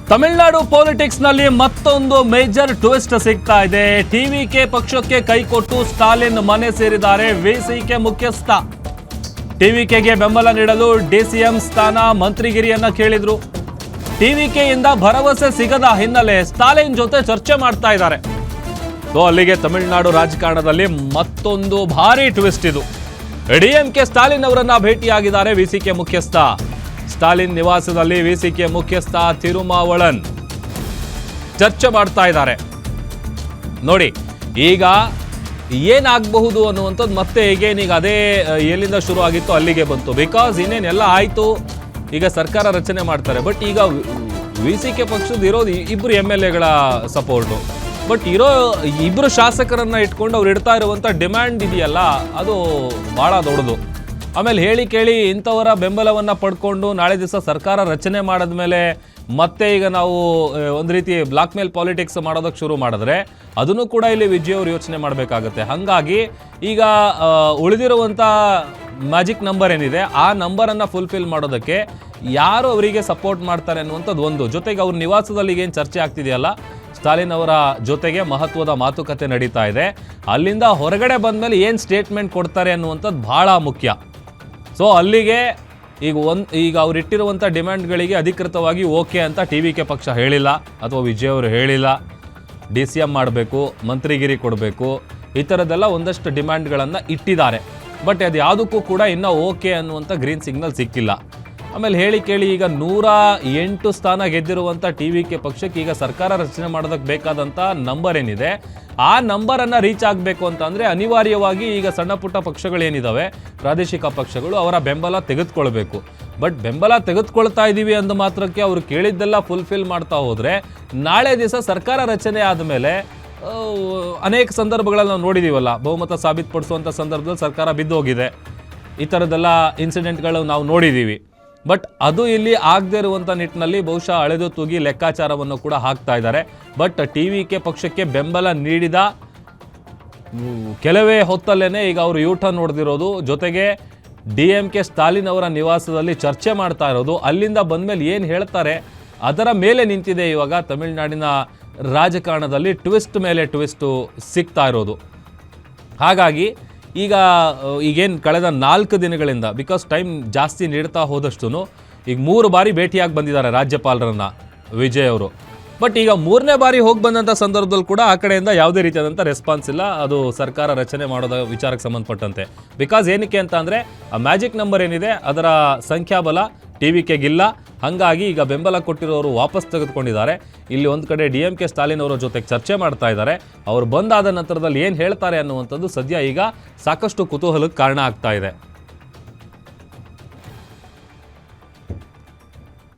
Tamil Nadu politics ನಲ್ಲಿ ಮತ್ತೊಂದು major twist ಸಿಗ್ತಾ ಇದೆ. ಟಿವಿಕೆ ಪಕ್ಷಕ್ಕೆ ಕೈಕೊಟ್ಟು ಸ್ಟಾಲಿನ್ ಮನೆ ಸೇರಿದ್ದಾರೆ ವಿಸಿಕೆ ಮುಖ್ಯಸ್ಥ. ಟಿವಿಕೆಗೆ ಬೆಂಬಲ ನೀಡಲು ಡಿಸಿಎಂ ಸ್ಥಾನ ಮಂತ್ರಿಗಿರಿಯನ್ನ ಕೇಳಿದ್ರು. ಟಿವಿಕೆಯಿಂದ ಭರವಸೆ ಸಿಗದ ಹಿನ್ನೆಲೆ ಸ್ಟಾಲಿನ್ ಜೊತೆ ಚರ್ಚೆ ಮಾಡ್ತಾ ಇದ್ದಾರೆ. ಸೊ ಅಲ್ಲಿಗೆ ತಮಿಳುನಾಡು ರಾಜಕಾರಣದಲ್ಲಿ ಮತ್ತೊಂದು ಭಾರಿ ಟ್ವಿಸ್ಟ್ ಇದು. ಡಿಎಂಕೆ ಸ್ಟಾಲಿನ್ ಅವರನ್ನ ಭೇಟಿಯಾಗಿದ್ದಾರೆ ವಿಸಿಕೆ ಮುಖ್ಯಸ್ಥ. ಸ್ಟಾಲಿನ್ ನಿವಾಸದಲ್ಲಿ ವಿಸಿಕೆ ಮುಖ್ಯಸ್ಥ ತಿರುಮಾವಳನ್ ಚರ್ಚೆ ಮಾಡ್ತಾ ಇದ್ದಾರೆ. ನೋಡಿ ಈಗ ಏನಾಗಬಹುದು ಅನ್ನುವಂಥದ್ದು ಮತ್ತೆ ಈಗ ಅದೇ ಎಲ್ಲಿಂದ ಶುರು ಆಗಿತ್ತು ಅಲ್ಲಿಗೆ ಬಂತು. ಬಿಕಾಸ್ ಇನ್ನೇನೆಲ್ಲ ಆಯಿತು, ಈಗ ಸರ್ಕಾರ ರಚನೆ ಮಾಡ್ತಾರೆ. ಬಟ್ ಈಗ ವಿಸಿಕೆ ಪಕ್ಷದ ಇರೋದು ಇಬ್ಬರು MLAಗಳ ಸಪೋರ್ಟು. ಬಟ್ ಇರೋ ಇಬ್ಬರು ಶಾಸಕರನ್ನ ಇಟ್ಕೊಂಡು ಅವ್ರು ಇಡ್ತಾ ಇರುವಂಥ ಡಿಮ್ಯಾಂಡ್ ಇದೆಯಲ್ಲ, ಅದು ಭಾಳ ದೊಡ್ಡದು. ಆಮೇಲೆ ಹೇಳಿ ಕೇಳಿ ಇಂಥವರ ಬೆಂಬಲವನ್ನು ಪಡ್ಕೊಂಡು ನಾಳೆ ದಿವಸ ಸರ್ಕಾರ ರಚನೆ ಮಾಡಿದ್ಮೇಲೆ ಮತ್ತೆ ಈಗ ನಾವು ಒಂದು ರೀತಿ ಬ್ಲಾಕ್ ಮೇಲ್ ಪಾಲಿಟಿಕ್ಸ್ ಮಾಡೋದಕ್ಕೆ ಶುರು ಮಾಡಿದ್ರೆ ಅದನ್ನು ಕೂಡ ಇಲ್ಲಿ ವಿಜಯ್ ಅವರು ಯೋಚನೆ ಮಾಡಬೇಕಾಗತ್ತೆ. ಹಾಗಾಗಿ ಈಗ ಉಳಿದಿರುವಂಥ ಮ್ಯಾಜಿಕ್ ನಂಬರ್ ಏನಿದೆ ಆ ನಂಬರನ್ನು ಫುಲ್ಫಿಲ್ ಮಾಡೋದಕ್ಕೆ ಯಾರು ಅವರಿಗೆ ಸಪೋರ್ಟ್ ಮಾಡ್ತಾರೆ ಅನ್ನುವಂಥದ್ದು ಒಂದು. ಜೊತೆಗೆ ಅವ್ರ ನಿವಾಸದಲ್ಲಿ ಏನು ಚರ್ಚೆ ಆಗ್ತಿದೆಯಲ್ಲ, ಸ್ಟಾಲಿನ್ ಅವರ ಜೊತೆಗೆ ಮಹತ್ವದ ಮಾತುಕತೆ ನಡೀತಾ ಇದೆ. ಅಲ್ಲಿಂದ ಹೊರಗಡೆ ಬಂದಮೇಲೆ ಏನು ಸ್ಟೇಟ್ಮೆಂಟ್ ಕೊಡ್ತಾರೆ ಅನ್ನುವಂಥದ್ದು ಭಾಳ ಮುಖ್ಯ. ಸೊ ಅಲ್ಲಿಗೆ ಈಗ ಅವ್ರು ಇಟ್ಟಿರುವಂಥ ಡಿಮ್ಯಾಂಡ್ಗಳಿಗೆ ಅಧಿಕೃತವಾಗಿ ಓಕೆ ಅಂತ ಟಿವಿಕೆ ಪಕ್ಷ ಹೇಳಿಲ್ಲ, ಅಥವಾ ವಿಜಯ್ ಅವರು ಹೇಳಿಲ್ಲ. DCM ಮಾಡಬೇಕು, ಮಂತ್ರಿಗಿರಿ ಕೊಡಬೇಕು, ಈ ಥರದ್ದೆಲ್ಲ ಒಂದಷ್ಟು ಡಿಮ್ಯಾಂಡ್ಗಳನ್ನು ಇಟ್ಟಿದ್ದಾರೆ. ಬಟ್ ಅದು ಯಾವುದಕ್ಕೂ ಕೂಡ ಇನ್ನೂ ಓಕೆ ಅನ್ನುವಂಥ ಗ್ರೀನ್ ಸಿಗ್ನಲ್ ಸಿಕ್ಕಿಲ್ಲ. ಆಮೇಲೆ ಹೇಳಿ ಕೇಳಿ ಈಗ 108 ಸ್ಥಾನ ಗೆದ್ದಿರುವಂಥ ಟಿವಿಕೆ ಪಕ್ಷಕ್ಕೆ ಈಗ ಸರ್ಕಾರ ರಚನೆ ಮಾಡೋದಕ್ಕೆ ಬೇಕಾದಂಥ ನಂಬರ್ ಏನಿದೆ ಆ ನಂಬರನ್ನು ರೀಚ್ ಆಗಬೇಕು ಅಂತಂದರೆ ಅನಿವಾರ್ಯವಾಗಿ ಈಗ ಸಣ್ಣ ಪುಟ್ಟ ಪಕ್ಷಗಳೇನಿದ್ದಾವೆ, ಪ್ರಾದೇಶಿಕ ಪಕ್ಷಗಳು, ಅವರ ಬೆಂಬಲ ತೆಗೆದುಕೊಳ್ಬೇಕು. ಬಟ್ ಬೆಂಬಲ ತೆಗೆದುಕೊಳ್ತಾ ಇದ್ದೀವಿ ಅಂದ ಮಾತ್ರಕ್ಕೆ ಅವರು ಕೇಳಿದ್ದೆಲ್ಲ ಫುಲ್ಫಿಲ್ ಮಾಡ್ತಾ ಹೋದರೆ ನಾಳೆ ದಿವಸ ಸರ್ಕಾರ ರಚನೆ ಆದಮೇಲೆ ಅನೇಕ ಸಂದರ್ಭಗಳಲ್ಲಿ ನಾವು ನೋಡಿದ್ದೀವಲ್ಲ, ಬಹುಮತ ಸಾಬೀತುಪಡಿಸುವಂಥ ಸಂದರ್ಭದಲ್ಲಿ ಸರ್ಕಾರ ಬಿದ್ದೋಗಿದೆ. ಈ ಥರದ್ದೆಲ್ಲ ಇನ್ಸಿಡೆಂಟ್ಗಳು ನಾವು ನೋಡಿದ್ದೀವಿ. ಬಟ್ ಅದು ಇಲ್ಲಿ ಆಗದೇ ಇರುವಂಥ ನಿಟ್ಟಿನಲ್ಲಿ ಬಹುಶಃ ಅಳೆದು ತೂಗಿ ಲೆಕ್ಕಾಚಾರವನ್ನು ಕೂಡ ಹಾಕ್ತಾ ಇದ್ದಾರೆ. ಬಟ್ ಟಿವಿಕೆ ಪಕ್ಷಕ್ಕೆ ಬೆಂಬಲ ನೀಡಿದ ಕೆಲವೇ ಹೊತ್ತಲ್ಲೇ ಈಗ ಅವರು ಯೂಟರ್ನ್ ಹೊಡೆದಿರೋದು, ಜೊತೆಗೆ DMK ಸ್ಟಾಲಿನ್ ಅವರ ನಿವಾಸದಲ್ಲಿ ಚರ್ಚೆ ಮಾಡ್ತಾ ಇರೋದು, ಅಲ್ಲಿಂದ ಬಂದಮೇಲೆ ಏನು ಹೇಳ್ತಾರೆ ಅದರ ಮೇಲೆ ನಿಂತಿದೆ ಇವಾಗ ತಮಿಳುನಾಡಿನ ರಾಜಕಾರಣದಲ್ಲಿ ಟ್ವಿಸ್ಟ್ ಮೇಲೆ ಟ್ವಿಸ್ಟು ಸಿಗ್ತಾ ಇರೋದು. ಹಾಗಾಗಿ ಈಗೇನು ಕಳೆದ 4 ದಿನಗಳಿಂದ, ಬಿಕಾಸ್ ಟೈಮ್ ಜಾಸ್ತಿ ನೀಡ್ತಾ ಹೋದಷ್ಟು ಈಗ 3 ಬಾರಿ ಭೇಟಿಯಾಗಿ ಬಂದಿದ್ದಾರೆ ರಾಜ್ಯಪಾಲರನ್ನ ವಿಜಯ್ ಅವರು. ಬಟ್ ಈಗ 3ನೇ ಬಾರಿ ಹೋಗಿ ಬಂದಂಥ ಸಂದರ್ಭದಲ್ಲಿ ಕೂಡ ಆ ಕಡೆಯಿಂದ ಯಾವುದೇ ರೀತಿಯಾದಂಥ ರೆಸ್ಪಾನ್ಸ್ ಇಲ್ಲ, ಅದು ಸರ್ಕಾರ ರಚನೆ ಮಾಡೋದ ವಿಚಾರಕ್ಕೆ ಸಂಬಂಧಪಟ್ಟಂತೆ. ಬಿಕಾಸ್ ಏನಕ್ಕೆ ಅಂತ ಅಂದರೆ ಆ ಮ್ಯಾಜಿಕ್ ನಂಬರ್ ಏನಿದೆ ಅದರ ಸಂಖ್ಯಾಬಲ ಟಿವಿಕೆಗಿಲ್ಲ. ಹಾಗಾಗಿ ಈಗ ಬೆಂಬಲ ಕೊಟ್ಟಿರೋರು ವಾಪಸ್ ತೆಗೆದುಕೊಂಡಿದ್ದಾರೆ. ಇಲ್ಲಿ ಒಂದು ಕಡೆ DMK ಸ್ಟಾಲಿನ್ ಅವರ ಜೊತೆಗೆ ಚರ್ಚೆ ಮಾಡ್ತಾ ಇದ್ದಾರೆ. ಅವರು ಬಂದಾದ ನಂತರದಲ್ಲಿ ಏನು ಹೇಳ್ತಾರೆ ಅನ್ನುವಂಥದ್ದು ಸದ್ಯ ಈಗ ಸಾಕಷ್ಟು ಕುತೂಹಲಕ್ಕೆ ಕಾರಣ ಆಗ್ತಾ ಇದೆ.